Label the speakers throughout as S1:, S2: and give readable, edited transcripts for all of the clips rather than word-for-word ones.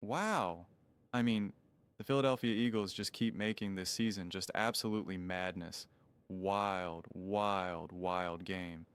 S1: Wow. I mean, the Philadelphia Eagles just keep making this season just absolutely madness. Wild, wild, wild game.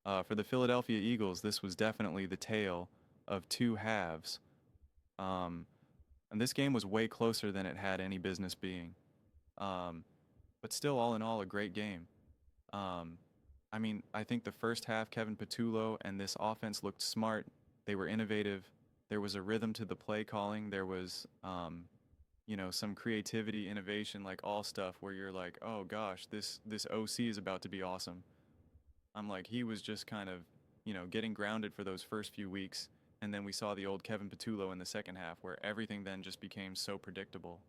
S1: For the Philadelphia Eagles, this was definitely the tale of two halves. Um, and this game was way closer than it had any business being. Um, but still, all in all, a great game. Um, I mean, I think the first half, Kevin Patullo and this offense looked smart. They were innovative. There was a rhythm to the play calling. There was, some creativity, innovation, like all stuff where you're like, oh gosh, this OC is about to be awesome. I'm like, he was just kind of, getting grounded for those first few weeks. And then we saw the old Kevin Patullo in the second half where everything then just became so predictable.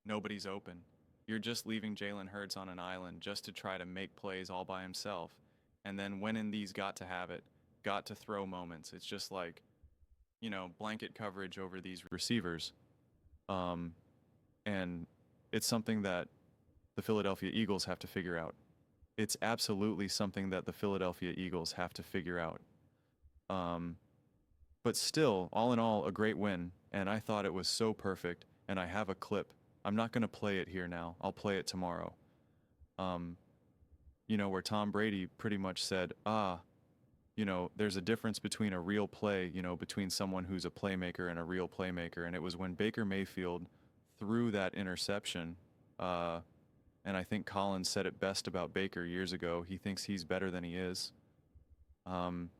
S1: Nobody's open. You're just leaving Jalen Hurts on an island just to try to make plays all by himself. And then when in these got to have it, got to throw moments, it's just like, blanket coverage over these receivers. Um, and it's something that the Philadelphia Eagles have to figure out. It's absolutely something that the Philadelphia Eagles have to figure out. Um, but still, all in all, a great win. And I thought it was so perfect. And I have a clip. I'm not going to play it here now. I'll play it tomorrow. Um, where Tom Brady pretty much said, there's a difference between a real play, between someone who's a playmaker and a real playmaker. And it was when Baker Mayfield threw that interception. And I think Collins said it best about Baker years ago. He thinks he's better than he is. Um,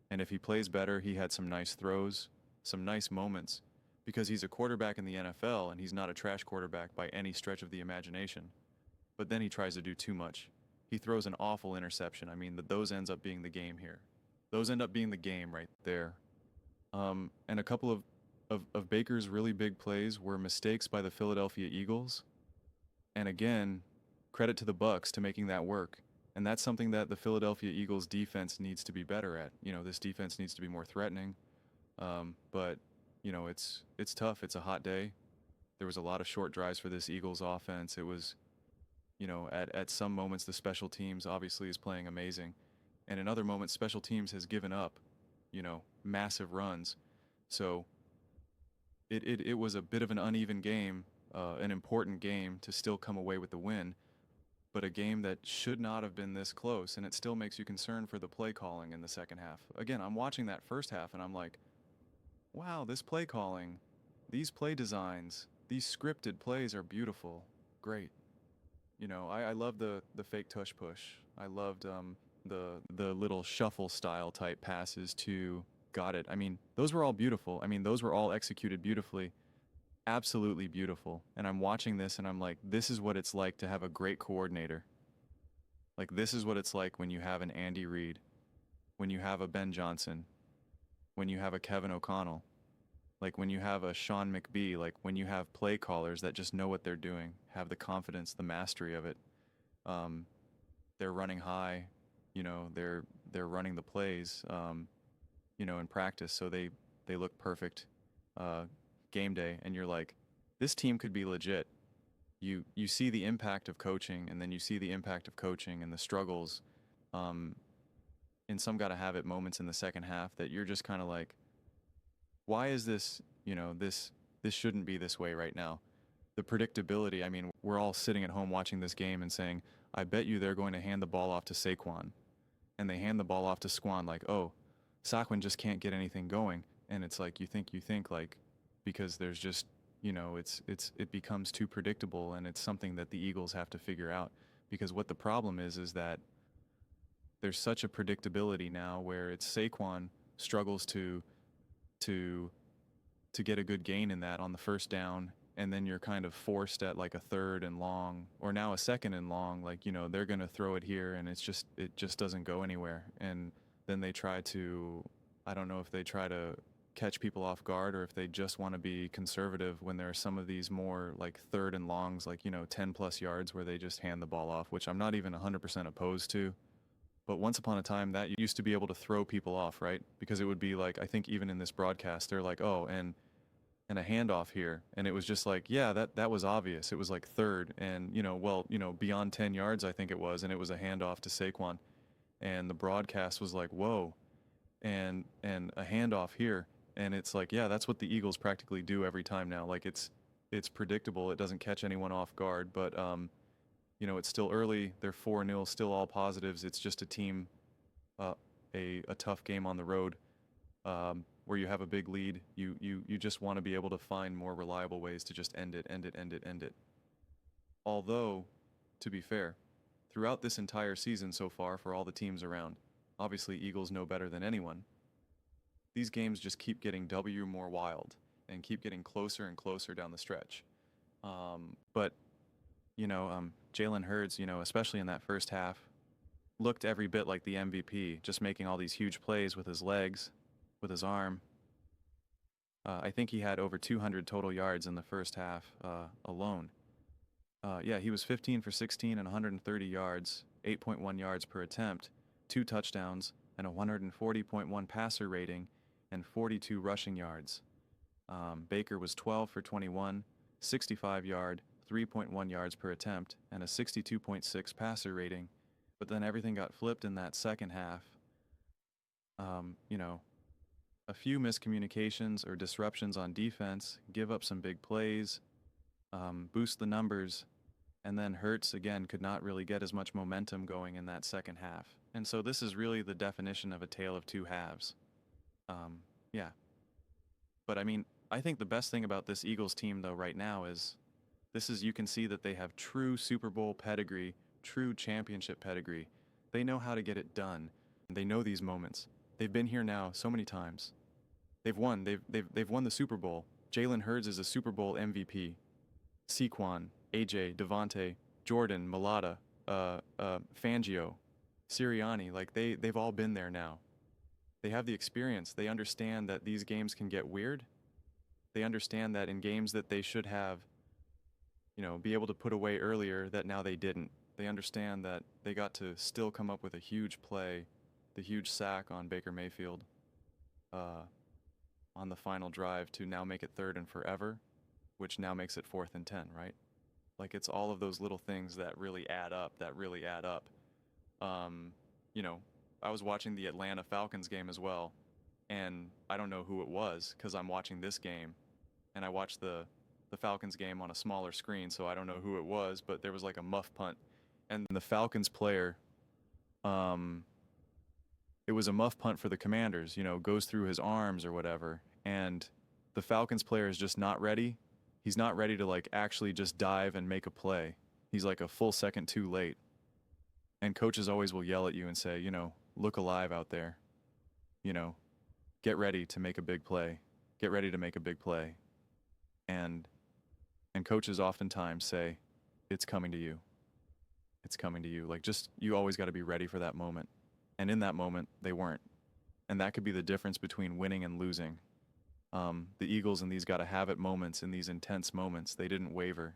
S1: and if he plays better, he had some nice throws, some nice moments, because he's a quarterback in the NFL and he's not a trash quarterback by any stretch of the imagination. But then he tries to do too much. He throws an awful interception. I mean, those ends up being the game here. Those end up being the game right there. And a couple of Baker's really big plays were mistakes by the Philadelphia Eagles. And again, credit to the Bucks to making that work. And that's something that the Philadelphia Eagles defense needs to be better at. This defense needs to be more threatening. But it's tough. It's a hot day. There was a lot of short drives for this Eagles offense. It was, at some moments the special teams obviously is playing amazing. And in other moments special teams has given up, massive runs. So it was a bit of an uneven game, an important game to still come away with the win, but a game that should not have been this close, and it still makes you concerned for the play calling in the second half. Again, I'm watching that first half and I'm like, wow, this play calling, these play designs, these scripted plays are beautiful. Great. I love the fake tush push. I loved the little shuffle style type passes to got it. I mean, those were all beautiful. I mean, those were all executed beautifully. Absolutely beautiful. And I'm watching this and I'm like, this is what it's like to have a great coordinator. Like this is what it's like when you have an Andy Reid, when you have a Ben Johnson, when you have a Kevin O'Connell, like when you have a Sean McBee, like when you have play callers that just know what they're doing, have the confidence, the mastery of it. Um, they're running high, they're running the plays, in practice, so they look perfect. Uh, Game day, and you're like, this team could be legit. You see the impact of coaching, and then you see the impact of coaching and the struggles. Um, in some gotta have it moments in the second half that you're just kind of like, why is this? This shouldn't be this way right now. The predictability. I mean, we're all sitting at home watching this game and saying, I bet you they're going to hand the ball off to Saquon, and they hand the ball off to Squan like, oh, Saquon just can't get anything going, and it's like you think like because there's just it becomes too predictable, and it's something that the Eagles have to figure out because what the problem is that there's such a predictability now where it's Saquon struggles to to get a good gain in that on the first down, and then you're kind of forced at like a third and long or now a second and long, like they're going to throw it here and it just doesn't go anywhere, and then they try to, I don't know if they try to catch people off guard or if they just want to be conservative when there are some of these more like third and longs, like 10 plus yards where they just hand the ball off, which I'm not even 100% opposed to. But once upon a time, that used to be able to throw people off, right? Because it would be like, I think even in this broadcast, they're like, oh, and a handoff here, and it was just like, yeah, that was obvious. It was like third, and beyond 10 yards, I think it was, and it was a handoff to Saquon, and the broadcast was like, whoa, and a handoff here. And it's like, yeah, that's what the Eagles practically do every time now. Like it's predictable. It doesn't catch anyone off guard, but it's still early. They're 4-0, still all positives. It's just a team uh, a tough game on the road where you have a big lead. You just want to be able to find more reliable ways to just end it, end it, end it, end it. Although, to be fair, throughout this entire season so far for all the teams around, obviously Eagles know better than anyone. These games just keep getting W more wild and keep getting closer and closer down the stretch. But Jalen Hurts, especially in that first half, looked every bit like the MVP, just making all these huge plays with his legs, with his arm. I think he had over 200 total yards in the first half alone. Yeah, he was 15 for 16 and 130 yards, 8.1 yards per attempt, 2 touchdowns, and a 140.1 passer rating, and 42 rushing yards. Baker was 12 for 21, 65-yard, 3.1 yards per attempt, and a 62.6 passer rating. But then everything got flipped in that second half. A few miscommunications or disruptions on defense, give up some big plays, boost the numbers, and then Hurts again could not really get as much momentum going in that second half. And so this is really the definition of a tale of two halves. Yeah. But I mean, I think the best thing about this Eagles team though right now is you can see that they have true Super Bowl pedigree, true championship pedigree. They know how to get it done. They know these moments. They've been here now so many times. They've won. They've won the Super Bowl. Jalen Hurts is a Super Bowl MVP. Saquon, AJ, Devontae, Jordan, Mulata, Fangio, Sirianni, like they've all been there now. They have the experience. They understand that these games can get weird. They understand that in games that they should have, be able to put away earlier, that now they didn't. They understand that they got to still come up with a huge play, the huge sack on Baker Mayfield on the final drive to now make it 3rd and forever, which now makes it 4th and 10, right? Like it's all of those little things that really add up, I was watching the Atlanta Falcons game as well, and I don't know who it was because I'm watching this game, and I watched the Falcons game on a smaller screen, so I don't know who it was, but there was like a muff punt, and the Falcons player, it was a muff punt for the Commanders, goes through his arms or whatever, and the Falcons player is just not ready. He's not ready to like actually just dive and make a play. He's like a full second too late. And coaches always will yell at you and say, look alive out there. Get ready to make a big play. Get ready to make a big play. And coaches oftentimes say, it's coming to you. It's coming to you. Like just, you always got to be ready for that moment. And in that moment, they weren't. And that could be the difference between winning and losing. The Eagles in these got to have it moments, in these intense moments, they didn't waver.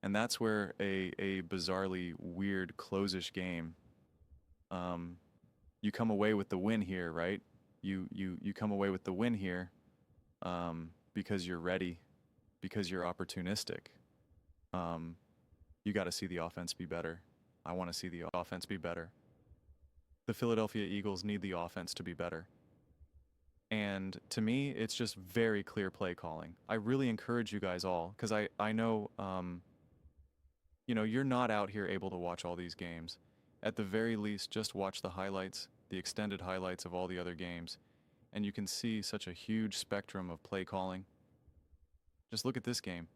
S1: And that's where a bizarrely weird close-ish game, you come away with the win here, right? You come away with the win here because you're ready, because you're opportunistic. You got to see the offense be better. I want to see the offense be better. The Philadelphia Eagles need the offense to be better. And to me, it's just very clear play calling. I really encourage you guys all, because I know, you're not out here able to watch all these games. At the very least, just watch the highlights, the extended highlights of all the other games, and you can see such a huge spectrum of play calling. Just look at this game.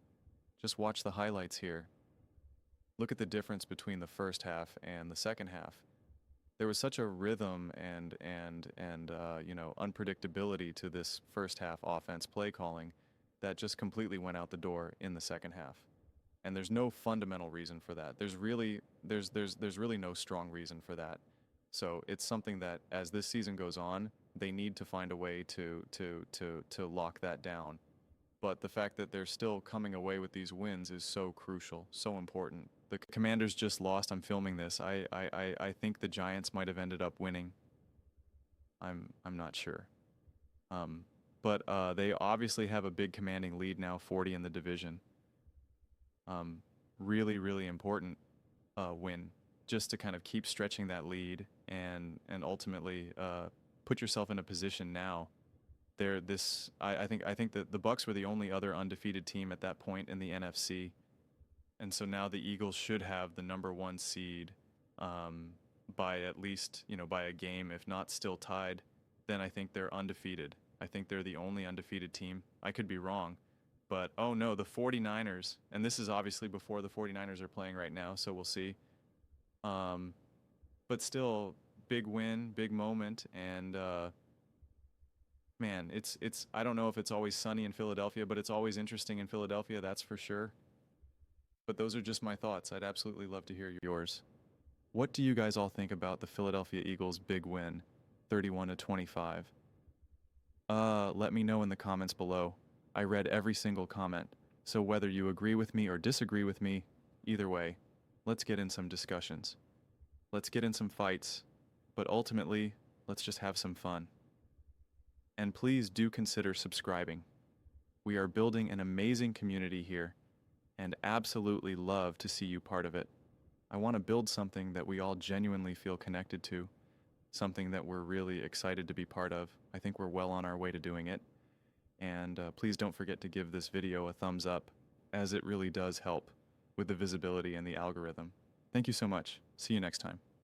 S1: Just watch the highlights here. Look at the difference between the first half and the second half. There was such a rhythm and unpredictability to this first half offense play calling that just completely went out the door in the second half. And there's no fundamental reason for that. There's really no strong reason for that. So it's something that as this season goes on, they need to find a way to lock that down. But the fact that they're still coming away with these wins is so crucial, so important. The Commanders just lost. I'm filming this. I think the Giants might have ended up winning. I'm not sure. But they obviously have a big commanding lead now, 40 in the division. Really, really important win just to kind of keep stretching that lead and ultimately put yourself in a position now I think that the Bucks were the only other undefeated team at that point in the NFC, and so now the Eagles should have the number one seed um, by at least by a game, if not still tied. Then I think they're undefeated. I think they're the only undefeated team. I could be wrong, but oh no, the 49ers, and this is obviously before the 49ers are playing right now, so we'll see. Um, but still, big win, big moment, and man, it's I don't know if it's always sunny in Philadelphia, but it's always interesting in Philadelphia, that's for sure. But those are just my thoughts. I'd absolutely love to hear yours. What do you guys all think about the Philadelphia Eagles' big win, 31 to 25? Let me know in the comments below. I read every single comment, so whether you agree with me or disagree with me, either way, let's get in some discussions. Let's get in some fights, but ultimately, let's just have some fun. And please do consider subscribing. We are building an amazing community here, and absolutely love to see you part of it. I want to build something that we all genuinely feel connected to, something that we're really excited to be part of. I think we're well on our way to doing it. And please don't forget to give this video a thumbs up, as it really does help with the visibility and the algorithm. Thank you so much. See you next time.